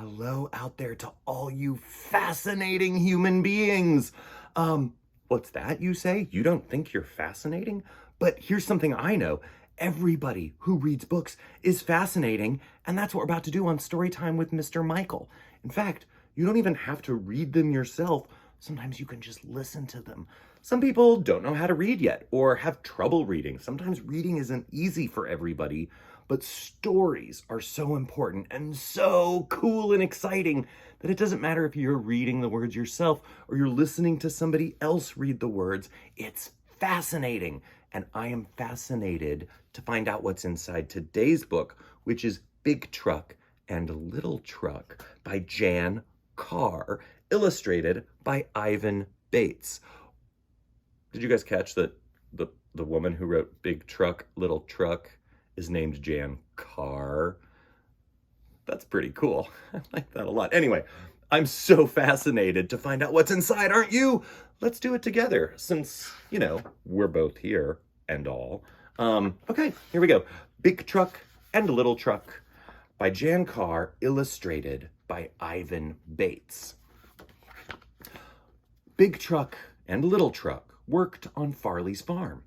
Hello out there to all you fascinating human beings. What's that you say? You don't think you're fascinating? But here's something I know. Everybody who reads books is fascinating, and that's what we're about to do on Storytime with Mr. Michael. In fact, you don't even have to read them yourself. Sometimes you can just listen to them. Some people don't know how to read yet or have trouble reading. Sometimes reading isn't easy for everybody, but stories are so important and so cool and exciting that it doesn't matter if you're reading the words yourself or you're listening to somebody else read the words. It's fascinating. And I am fascinated to find out what's inside today's book, which is Big Truck and Little Truck by Jan Carr, illustrated by Ivan Bates. Did you guys catch that the woman who wrote Big Truck, Little Truck is named Jan Carr? That's pretty cool. I like that a lot. Anyway, I'm so fascinated to find out what's inside, aren't you? Let's do it together since, we're both here and all. Okay, here we go. Big Truck and Little Truck by Jan Carr, illustrated by Ivan Bates. Big Truck and Little Truck worked on Farley's farm.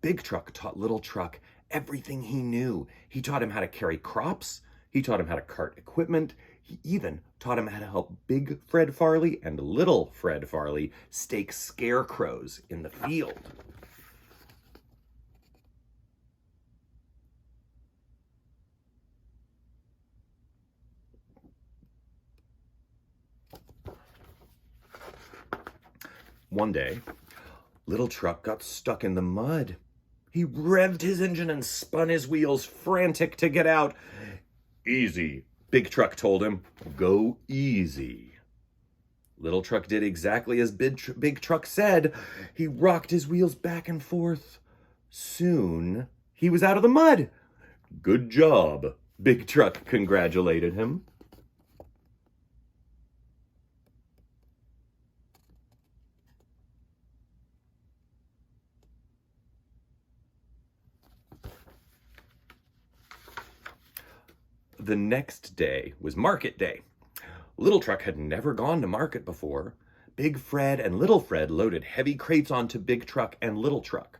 Big Truck taught Little Truck everything he knew. He taught him how to carry crops. He taught him how to cart equipment. He even taught him how to help Big Fred Farley and Little Fred Farley stake scarecrows in the field. One day, Little Truck got stuck in the mud. He revved his engine and spun his wheels, frantic to get out. Easy, Big Truck told him. Go easy. Little Truck did exactly as Big Truck said. He rocked his wheels back and forth. Soon, he was out of the mud. Good job, Big Truck congratulated him. The next day was market day. Little Truck had never gone to market before. Big Fred and Little Fred loaded heavy crates onto Big Truck and Little Truck.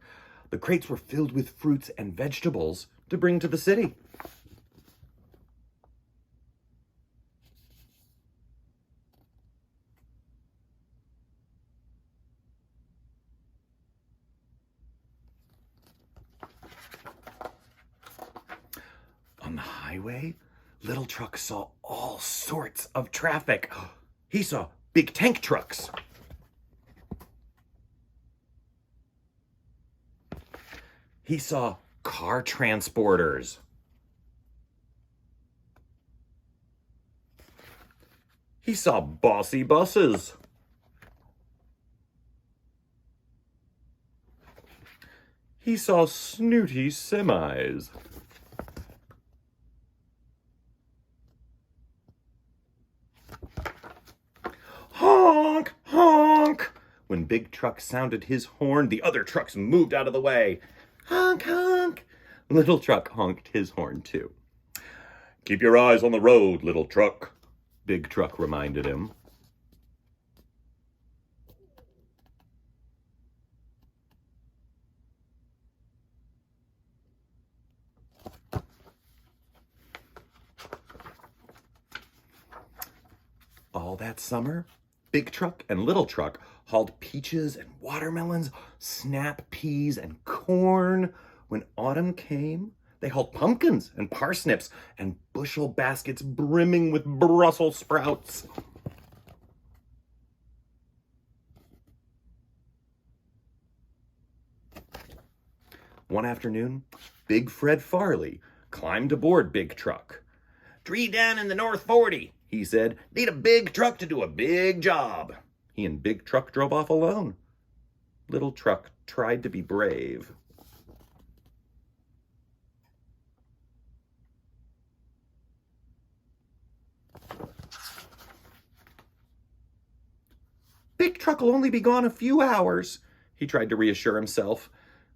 The crates were filled with fruits and vegetables to bring to the city. On the highway, Little Truck saw all sorts of traffic. He saw big tank trucks. He saw car transporters. He saw bossy buses. He saw snooty semis. Honk, honk! When Big Truck sounded his horn, the other trucks moved out of the way. Honk, honk! Little Truck honked his horn too. Keep your eyes on the road, Little Truck, Big Truck reminded him. All that summer, Big Truck and Little Truck hauled peaches and watermelons, snap peas and corn. When autumn came, they hauled pumpkins and parsnips and bushel baskets brimming with Brussels sprouts. One afternoon, Big Fred Farley climbed aboard Big Truck. "Tree down in the North 40, he said. Need a big truck to do a big job." He and Big Truck drove off alone. Little Truck tried to be brave. Big Truck will only be gone a few hours, he tried to reassure himself.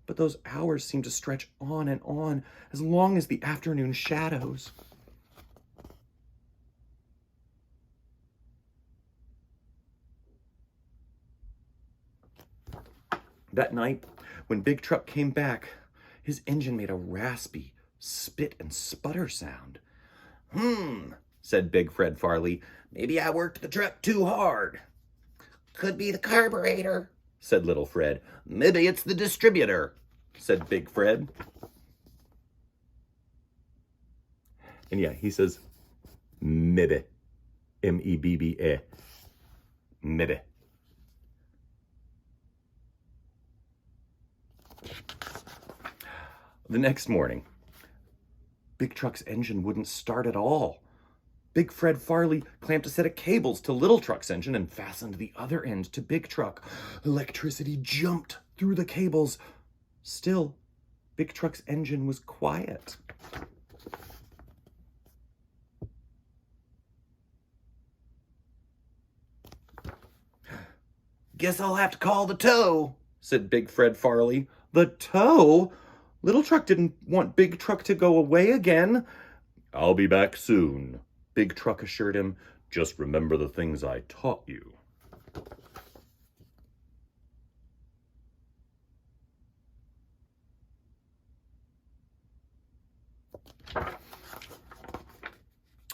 But those hours seemed to stretch on and on, as long as the afternoon shadows. That night, when Big Truck came back, his engine made a raspy spit and sputter sound. Said Big Fred Farley. Maybe I worked the truck too hard. Could be the carburetor, said Little Fred. Maybe it's the distributor, said Big Fred. And yeah, he says, maybe. M-E-B-B-A. Maybe. The next morning, Big Truck's engine wouldn't start at all. Big Fred Farley clamped a set of cables to Little Truck's engine and fastened the other end to Big Truck. Electricity jumped through the cables. Still, Big Truck's engine was quiet. Guess I'll have to call the tow, said Big Fred Farley. The tow? Little Truck didn't want Big Truck to go away again. I'll be back soon, Big Truck assured him. Just remember the things I taught you.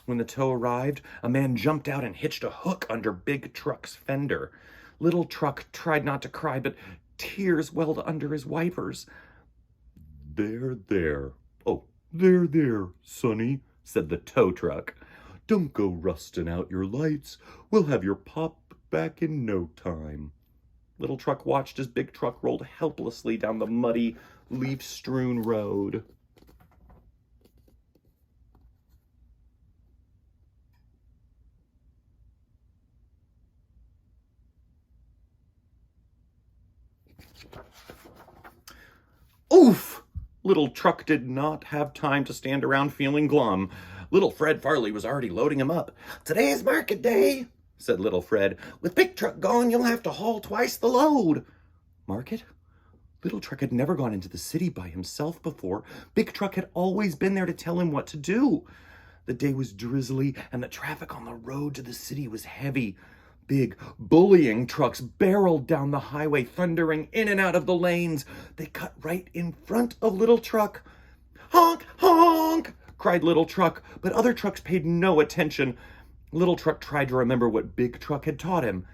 When the tow arrived, a man jumped out and hitched a hook under Big Truck's fender. Little Truck tried not to cry, but tears welled under his wipers. There. Oh, there, Sonny, said the tow truck. Don't go rusting out your lights. We'll have your pop back in no time. Little Truck watched as Big Truck rolled helplessly down the muddy, leaf-strewn road. Oof! Little Truck did not have time to stand around feeling glum. Little Fred Farley was already loading him up. Today's market day, said Little Fred. With Big Truck gone, you'll have to haul twice the load. Market? Little Truck had never gone into the city by himself before. Big Truck had always been there to tell him what to do. The day was drizzly, and the traffic on the road to the city was heavy. Big, bullying trucks barreled down the highway, thundering in and out of the lanes. They cut right in front of Little Truck. Honk, honk, cried Little Truck, but other trucks paid no attention. Little Truck tried to remember what Big Truck had taught him.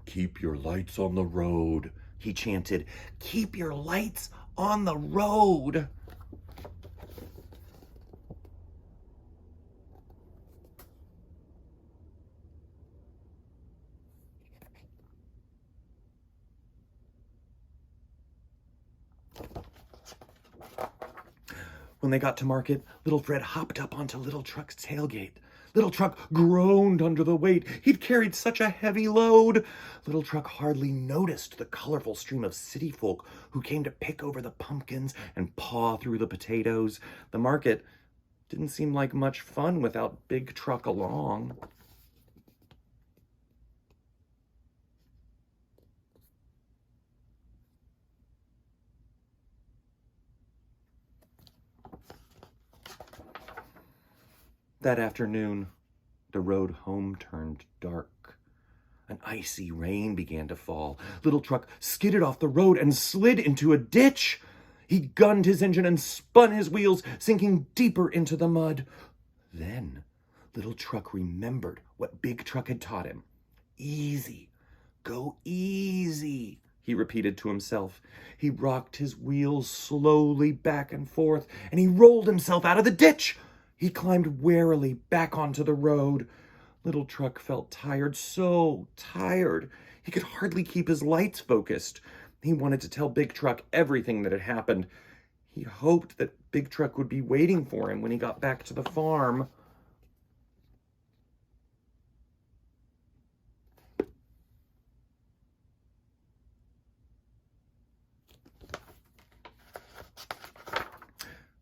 Keep your lights on the road, he chanted. Keep your lights on the road. When they got to market, Little Fred hopped up onto Little Truck's tailgate. Little Truck groaned under the weight. He'd carried such a heavy load. Little Truck hardly noticed the colorful stream of city folk who came to pick over the pumpkins and paw through the potatoes. The market didn't seem like much fun without Big Truck along. That afternoon, the road home turned dark. An icy rain began to fall. Little Truck skidded off the road and slid into a ditch. He gunned his engine and spun his wheels, sinking deeper into the mud. Then, Little Truck remembered what Big Truck had taught him. Easy, go easy, he repeated to himself. He rocked his wheels slowly back and forth, and he rolled himself out of the ditch. He climbed warily back onto the road. Little Truck felt tired, so tired. He could hardly keep his lights focused. He wanted to tell Big Truck everything that had happened. He hoped that Big Truck would be waiting for him when he got back to the farm.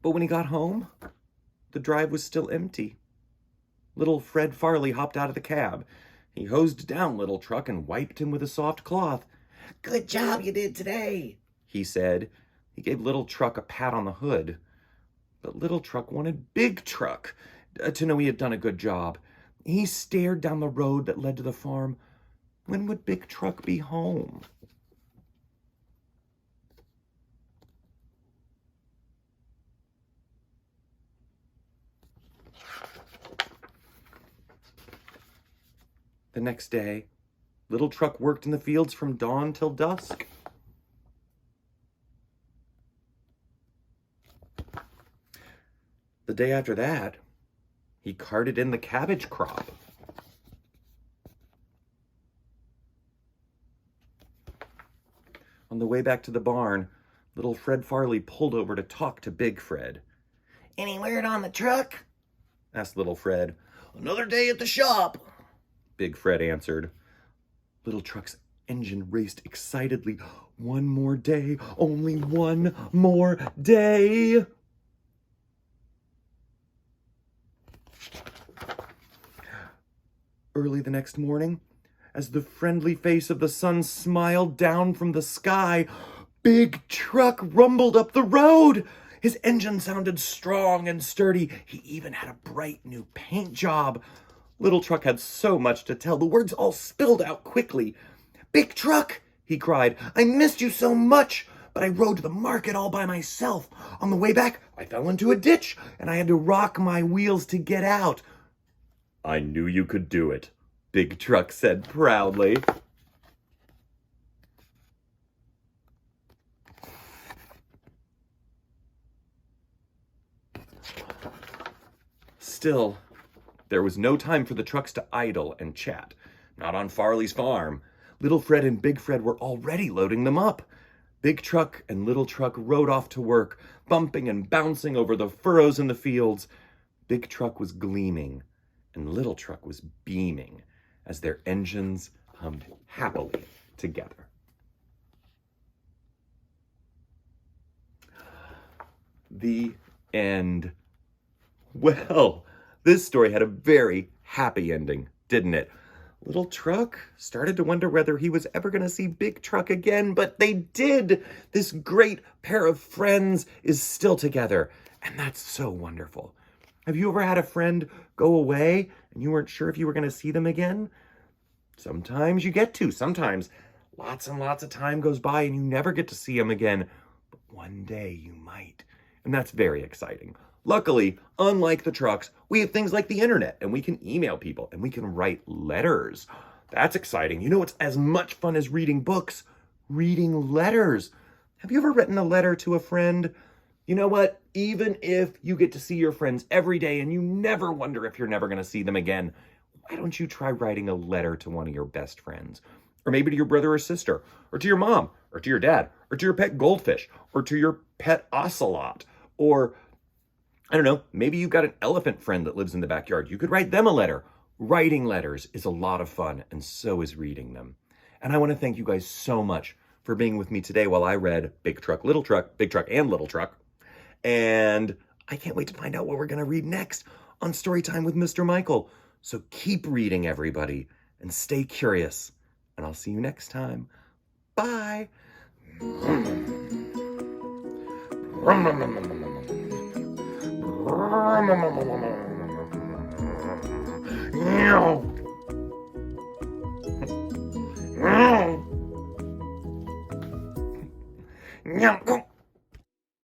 But when he got home, the drive was still empty. Little Fred Farley hopped out of the cab. He hosed down Little Truck and wiped him with a soft cloth. Good job you did today, he said. He gave Little Truck a pat on the hood. But Little Truck wanted Big Truck to know he had done a good job. He stared down the road that led to the farm. When would Big Truck be home? The next day, Little Truck worked in the fields from dawn till dusk. The day after that, he carted in the cabbage crop. On the way back to the barn, little Fred Farley pulled over to talk to Big Fred. "Any word on the truck?" asked little Fred. "Another day at the shop," Big Fred answered. Little Truck's engine raced excitedly. One more day, only one more day. Early the next morning, as the friendly face of the sun smiled down from the sky, Big Truck rumbled up the road. His engine sounded strong and sturdy. He even had a bright new paint job. Little Truck had so much to tell. The words all spilled out quickly. "Big Truck," he cried, "I missed you so much, but I rode to the market all by myself. On the way back, I fell into a ditch, and I had to rock my wheels to get out." "I knew you could do it," Big Truck said proudly. Still, there was no time for the trucks to idle and chat. Not on Farley's farm. Little Fred and Big Fred were already loading them up. Big Truck and Little Truck rode off to work, bumping and bouncing over the furrows in the fields. Big Truck was gleaming, and Little Truck was beaming as their engines hummed happily together. The end. Well, this story had a very happy ending, didn't it? Little Truck started to wonder whether he was ever going to see Big Truck again, but they did. This great pair of friends is still together, and that's so wonderful. Have you ever had a friend go away and you weren't sure if you were going to see them again? Sometimes you get to. Sometimes lots and lots of time goes by and you never get to see them again. But one day you might. And that's very exciting. Luckily, unlike the trucks, we have things like the internet, and we can email people, and we can write letters. That's exciting. You know what's as much fun as reading books? Reading letters. Have you ever written a letter to a friend? You know what? Even if you get to see your friends every day and you never wonder if you're never going to see them again, why don't you try writing a letter to one of your best friends? Or maybe to your brother or sister, or to your mom, or to your dad, or to your pet goldfish, or to your pet ocelot, or I don't know, maybe you've got an elephant friend that lives in the backyard. You could write them a letter. Writing letters is a lot of fun, and so is reading them. And I want to thank you guys so much for being with me today while I read Big Truck, Little Truck, Big Truck, and Little Truck. And I can't wait to find out what we're going to read next on Storytime with Mr. Michael. So keep reading, everybody, and stay curious. And I'll see you next time. Bye.